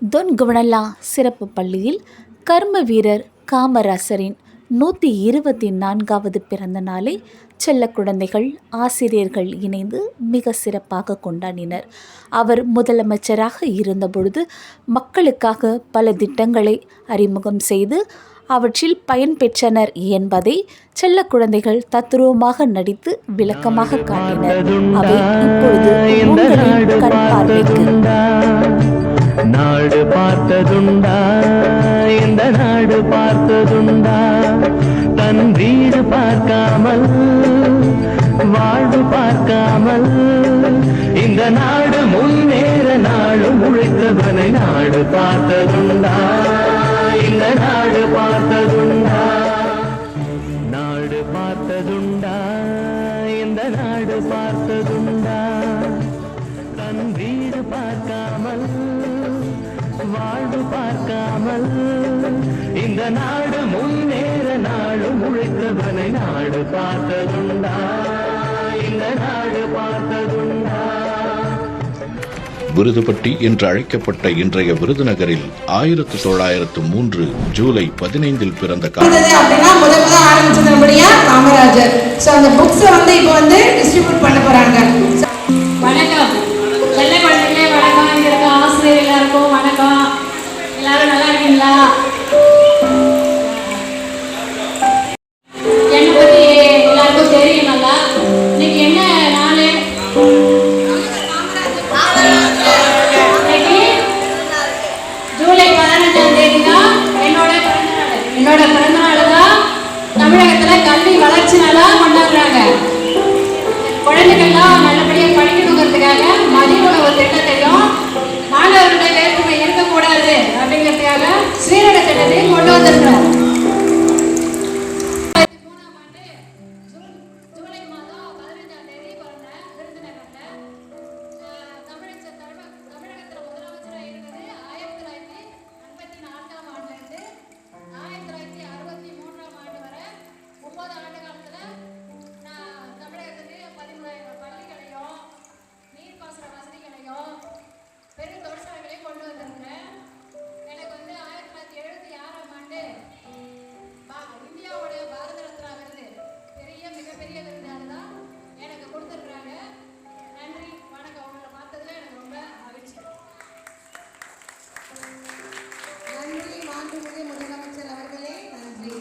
தொன்குவனல்லா சிறப்பு பள்ளியில் கர்ம வீரர் காமராசரின் 124வது பிறந்த நாளை செல்ல குழந்தைகள் ஆசிரியர்கள் இணைந்து மிக சிறப்பாக கொண்டாடினர். அவர் முதலமைச்சராக இருந்தபொழுது மக்களுக்காக பல திட்டங்களை அறிமுகம் செய்து அவற்றில் பயன்பெற்றனர் என்பதை செல்ல குழந்தைகள் தத்ரூபமாக நடித்து விளக்கமாக காட்டினர். அவை இப்பொழுது உங்களின் கண் பார்வைக்கு. நாடு பார்த்ததுண்டா, இந்த நாடு பார்த்ததுண்டா, தன் வீடு பார்க்காமல் வாழ்வு பார்க்காமல் இந்த நாடு முன்னேற நாடு உழைத்தவனை நாடு பார்த்ததுண்டா, இந்த நாடு பார்த்ததுண்டா, நாடு பார்த்ததுண்டா, இந்த நாடு பார்த்ததுண்டா, தன் வீடு பார்க்காமல் வாழ்வு பார்க்காமல் இந்த நாடு முன்னேற நாடு உழைத்தவனை நாடு பார்த்ததுண்டா, இந்த நாடு பார்த்ததுண்டா. விருதுப்பட்டி என்று அழைக்கப்பட்ட இன்றைய விருதுநகரில் 1903 ஜூலை 15 பிறந்த காமராஜர். அந்த புக்ஸ் இப்போ டிஸ்ட்ரிபியூட் பண்ண போறாங்க. வணக்கம் செல்ல குழந்தைகளே, வணக்கம். இங்க இருக்க ஆசிரியர் எல்லாருக்கும் வணக்கம். எல்லாரும் நல்லா இருக்கீங்களா? என்னை பத்தி எல்லாருக்கும் தெரியும் நல்லா. இன்னைக்கு என்ன நாள்? இன்னைக்கு ஜூலை 15ஆம் தேதி தான் என்னோட பிறந்த நாள் தான் தமிழகத்துல கல்வி வளர்ச்சி நாளா கொண்டாடுறாங்க. குழந்தைகள்லாம் நல்லபடியாக படிக்கணுங்கிறதுக்காக மதிய உணவு திட்டத்தையும் மாணவர்களுடைய வேற்றுமை இருக்கக்கூடாது அப்படிங்கிறதுக்காக ஸ்ரீரட திட்டத்தையும் கொண்டு வந்திருக்கிறோம். ஜூலை மாதம் 15ஆம் தேதி பிறந்த விருதுநகர்ல தமிழகத்தில் முதலமைச்சராக இருந்தது 1954ஆம் ஆண்டுலேருந்து 1963ஆம் ஆண்டு வரை 9 ஆண்டு காலத்துல நான் தமிழகத்துக்கு 13,000 பள்ளிகளையும் நீர்ப்பாசன வசதிகளையும் பெரும் தொழிற்சாலைகளையும் கொண்டு வந்திருக்கிறேன். எனக்கு 1976ஆம் ஆண்டு இந்தியாவுடைய பாரத ரத்னா விருது, மிகப்பெரிய விருது, அதுதான் எனக்கு கொடுத்துருக்குறாங்க. நன்றி, வணக்கம். உங்களை பார்த்ததுல எனக்கு ரொம்ப மகிழ்ச்சி. நன்றி மாண்புமிகு முதலமைச்சர் அவர்களே, நன்றி.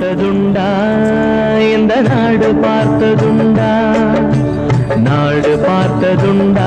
பார்த்ததுண்டா இந்த நாடு பார்த்ததுண்டா நாடு பார்த்ததுண்டா